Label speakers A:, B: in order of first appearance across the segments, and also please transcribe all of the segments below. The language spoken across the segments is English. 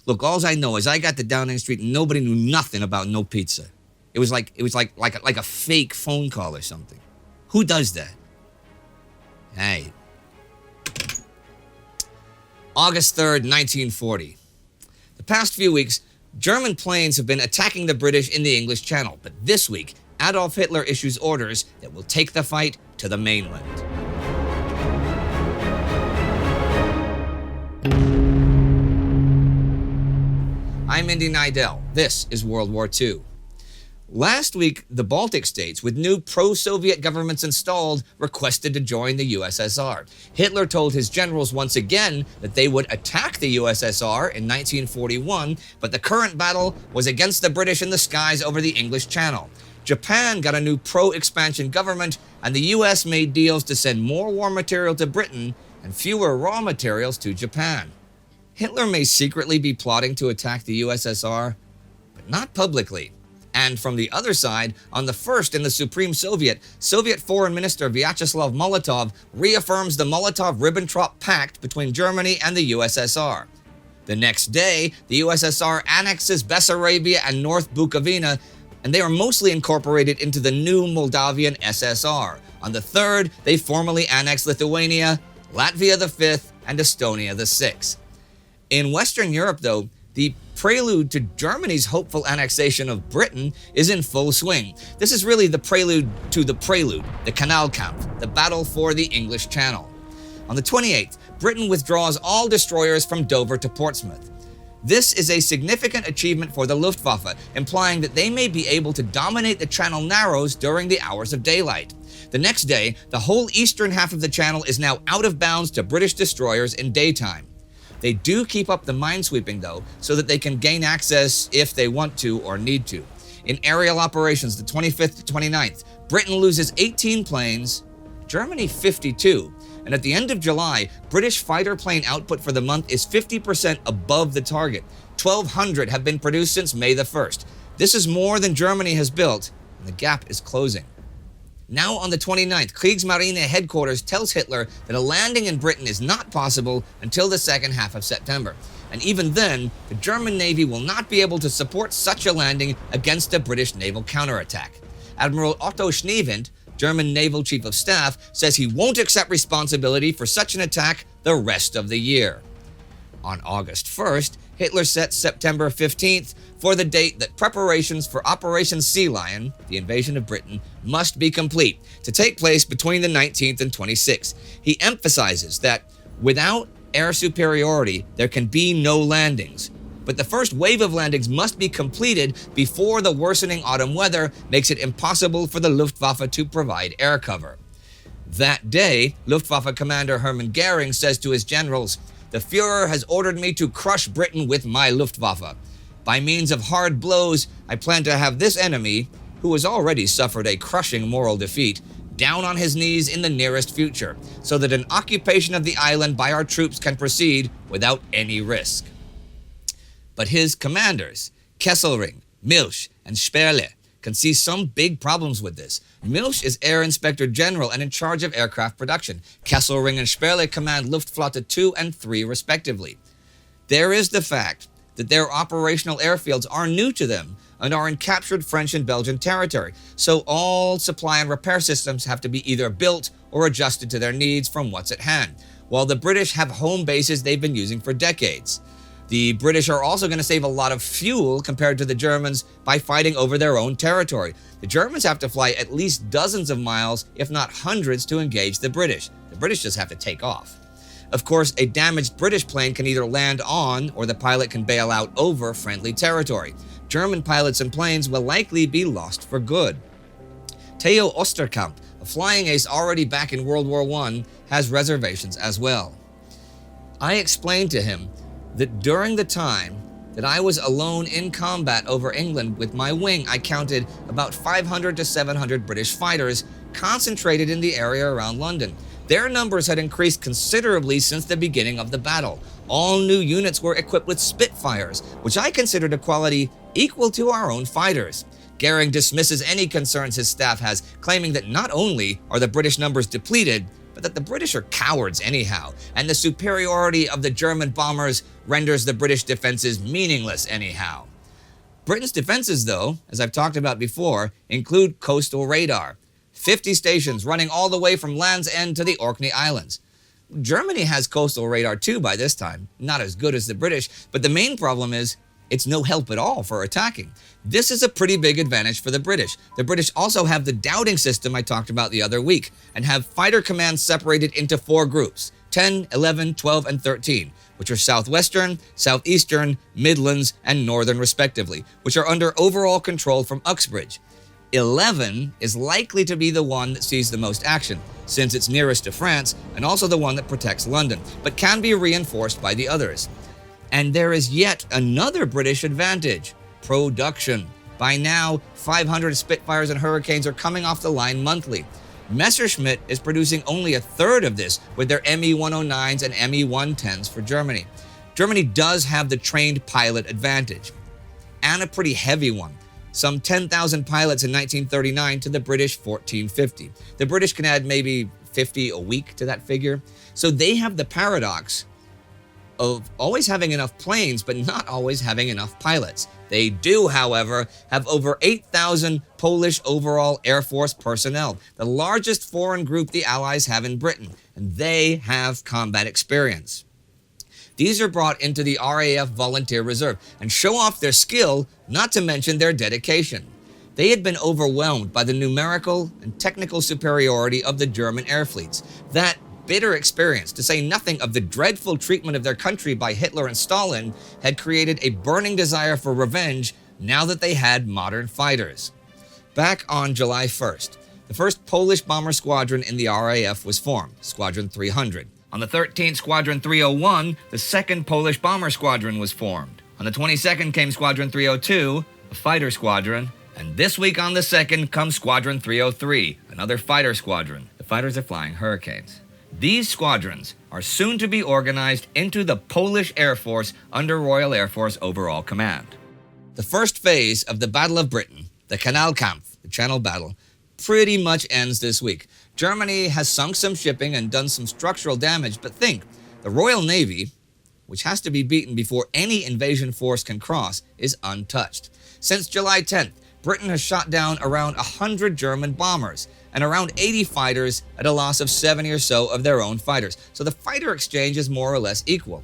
A: Look, all I know is I got to Downing Street and nobody knew nothing about no pizza. It was like a fake phone call or something. Who does that? Hey. August 3rd, 1940. The past few weeks, German planes have been attacking the British in the English Channel, but this week, Adolf Hitler issues orders that will take the fight to the mainland. I'm Indy Neidell. This is World War II. Last week, the Baltic states, with new pro-Soviet governments installed, requested to join the USSR. Hitler told his generals once again that they would attack the USSR in 1941, but the current battle was against the British in the skies over the English Channel. Japan got a new pro-expansion government, and the US made deals to send more war material to Britain and fewer raw materials to Japan. Hitler may secretly be plotting to attack the USSR, but not publicly. And from the other side, on the first in the Supreme Soviet, Soviet Foreign Minister Vyacheslav Molotov reaffirms the Molotov-Ribbentrop Pact between Germany and the USSR. The next day, the USSR annexes Bessarabia and North Bukovina, and they are mostly incorporated into the new Moldavian SSR. On the third, they formally annex Lithuania, Latvia the fifth, and Estonia the sixth. In Western Europe, though, the prelude to Germany's hopeful annexation of Britain is in full swing. This is really the prelude to the prelude, the Kanalkampf, the battle for the English Channel. On the 28th, Britain withdraws all destroyers from Dover to Portsmouth. This is a significant achievement for the Luftwaffe, implying that they may be able to dominate the Channel Narrows during the hours of daylight. The next day, the whole eastern half of the Channel is now out of bounds to British destroyers in daytime. They do keep up the minesweeping, though, so that they can gain access if they want to or need to. In aerial operations, the 25th to 29th, Britain loses 18 planes, Germany 52, and at the end of July, British fighter plane output for the month is 50% above the target. 1,200 have been produced since May the 1st. This is more than Germany has built, and the gap is closing. Now on the 29th, Kriegsmarine headquarters tells Hitler that a landing in Britain is not possible until the second half of September. And even then, the German Navy will not be able to support such a landing against a British naval counterattack. Admiral Otto Schneewind, German Naval Chief of Staff, says he won't accept responsibility for such an attack the rest of the year. On August 1st, Hitler sets September 15th for the date that preparations for Operation Sea Lion, the invasion of Britain, must be complete, to take place between the 19th and 26th. He emphasizes that without air superiority, there can be no landings. But the first wave of landings must be completed before the worsening autumn weather makes it impossible for the Luftwaffe to provide air cover. That day, Luftwaffe Commander Hermann Goering says to his generals, "The Führer has ordered me to crush Britain with my Luftwaffe. By means of hard blows, I plan to have this enemy, who has already suffered a crushing moral defeat, down on his knees in the nearest future, so that an occupation of the island by our troops can proceed without any risk." But his commanders, Kesselring, Milch, and Sperle, can see some big problems with this. Milch is Air Inspector General and in charge of aircraft production. Kesselring and Sperle command Luftflotte 2 and 3 respectively. There is the fact that their operational airfields are new to them and are in captured French and Belgian territory, so all supply and repair systems have to be either built or adjusted to their needs from what's at hand, while the British have home bases they've been using for decades. The British are also going to save a lot of fuel compared to the Germans by fighting over their own territory. The Germans have to fly at least dozens of miles, if not hundreds, to engage the British. The British just have to take off. Of course, a damaged British plane can either land on or the pilot can bail out over friendly territory. German pilots and planes will likely be lost for good. Theo Osterkamp, a flying ace already back in World War I, has reservations as well. I explained to him that during the time that I was alone in combat over England with my wing, I counted about 500 to 700 British fighters concentrated in the area around London. Their numbers had increased considerably since the beginning of the battle. All new units were equipped with Spitfires, which I considered a quality equal to our own fighters. Goering dismisses any concerns his staff has, claiming that not only are the British numbers depleted, but that the British are cowards anyhow, and the superiority of the German bombers renders the British defenses meaningless anyhow. Britain's defenses, though, as I've talked about before, include coastal radar, 50 stations running all the way from Land's End to the Orkney Islands. Germany has coastal radar too by this time, not as good as the British, but the main problem is it's no help at all for attacking. This is a pretty big advantage for the British. The British also have the Dowding system I talked about the other week, and have fighter commands separated into 4 groups, 10, 11, 12, and 13, which are Southwestern, Southeastern, Midlands, and Northern respectively, which are under overall control from Uxbridge. 11 is likely to be the one that sees the most action, since it's nearest to France and also the one that protects London, but can be reinforced by the others. And there is yet another British advantage: production. By now, 500 Spitfires and Hurricanes are coming off the line monthly. Messerschmitt is producing only a third of this with their Me-109s and Me-110s for Germany. Germany does have the trained pilot advantage, and a pretty heavy one. Some 10,000 pilots in 1939 to the British 1450. The British can add maybe 50 a week to that figure. So they have the paradox of always having enough planes, but not always having enough pilots. They do, however, have over 8,000 Polish overall Air Force personnel, the largest foreign group the Allies have in Britain, and they have combat experience. These are brought into the RAF Volunteer Reserve and show off their skill, not to mention their dedication. They had been overwhelmed by the numerical and technical superiority of the German air fleets. That bitter experience, to say nothing of the dreadful treatment of their country by Hitler and Stalin, had created a burning desire for revenge now that they had modern fighters. Back on July 1st, the first Polish bomber squadron in the RAF was formed, Squadron 300. On the 13th, Squadron 301, the second Polish bomber squadron was formed. On the 22nd came Squadron 302, a fighter squadron, and this week on the 2nd comes Squadron 303, another fighter squadron. The fighters are flying Hurricanes. These squadrons are soon to be organized into the Polish Air Force under Royal Air Force overall command. The first phase of the Battle of Britain, the Kanalkampf, the Channel Battle, pretty much ends this week. Germany has sunk some shipping and done some structural damage, but think, the Royal Navy, which has to be beaten before any invasion force can cross, is untouched. Since July 10th, Britain has shot down around 100 German bombers and around 80 fighters at a loss of 70 or so of their own fighters. So the fighter exchange is more or less equal.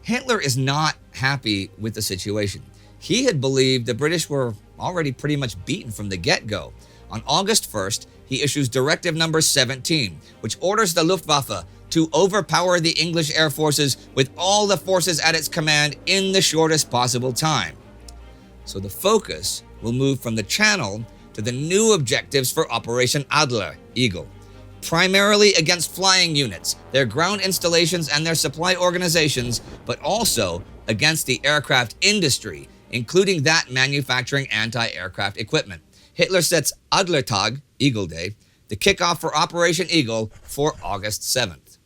A: Hitler is not happy with the situation. He had believed the British were already pretty much beaten from the get-go. On August 1st, he issues Directive Number 17, which orders the Luftwaffe to overpower the English air forces with all the forces at its command in the shortest possible time. So the focus will move from the Channel to the new objectives for Operation Adler, Eagle, primarily against flying units, their ground installations and their supply organizations, but also against the aircraft industry, including that manufacturing anti-aircraft equipment. Hitler sets Adlertag, Eagle Day, the kickoff for Operation Eagle for August 7th.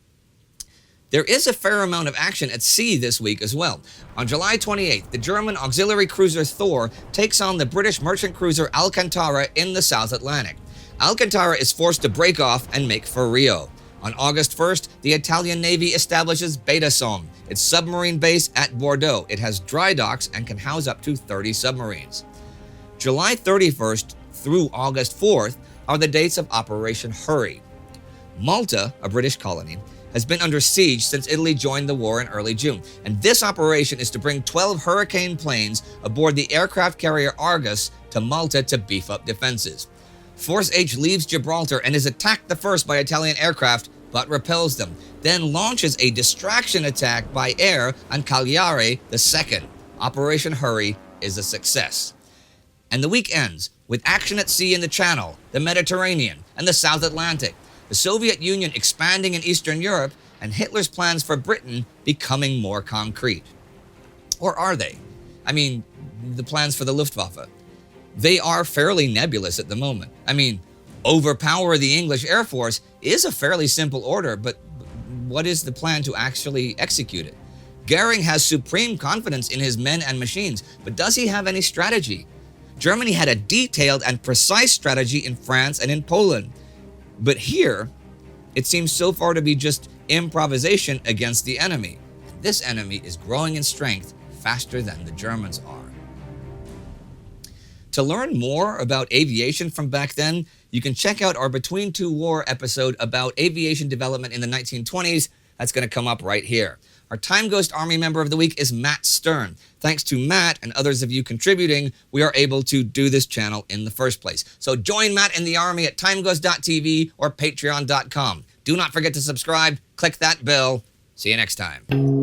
A: There is a fair amount of action at sea this week as well. On July 28th, the German auxiliary cruiser Thor takes on the British merchant cruiser Alcantara in the South Atlantic. Alcantara is forced to break off and make for Rio. On August 1st, the Italian Navy establishes Beta Somme, its submarine base at Bordeaux. It has dry docks and can house up to 30 submarines. July 31st through August 4th are the dates of Operation Hurry. Malta, a British colony, has been under siege since Italy joined the war in early June, and this operation is to bring 12 Hurricane planes aboard the aircraft carrier Argus to Malta to beef up defenses. Force H leaves Gibraltar and is attacked the first by Italian aircraft, but repels them, then launches a distraction attack by air on Cagliari the second. Operation Hurry is a success. And the week ends with action at sea in the Channel, the Mediterranean, and the South Atlantic, the Soviet Union expanding in Eastern Europe, and Hitler's plans for Britain becoming more concrete. Or are they? I mean, the plans for the Luftwaffe. They are fairly nebulous at the moment. I mean, overpower the English Air Force is a fairly simple order, but what is the plan to actually execute it? Goering has supreme confidence in his men and machines, but does he have any strategy? Germany had a detailed and precise strategy in France and in Poland. But here, It seems so far to be just improvisation against the enemy. This enemy is growing in strength faster than the Germans are. To learn more about aviation from back then, you can check out our Between Two War episode about aviation development in the 1920s. That's going to come up right here. Our Time Ghost Army member of the week is Matt Stern. Thanks to Matt and others of you contributing, we are able to do this channel in the first place. So join Matt in the army at timeghost.tv or patreon.com. Do not forget to subscribe, click that bell. See you next time.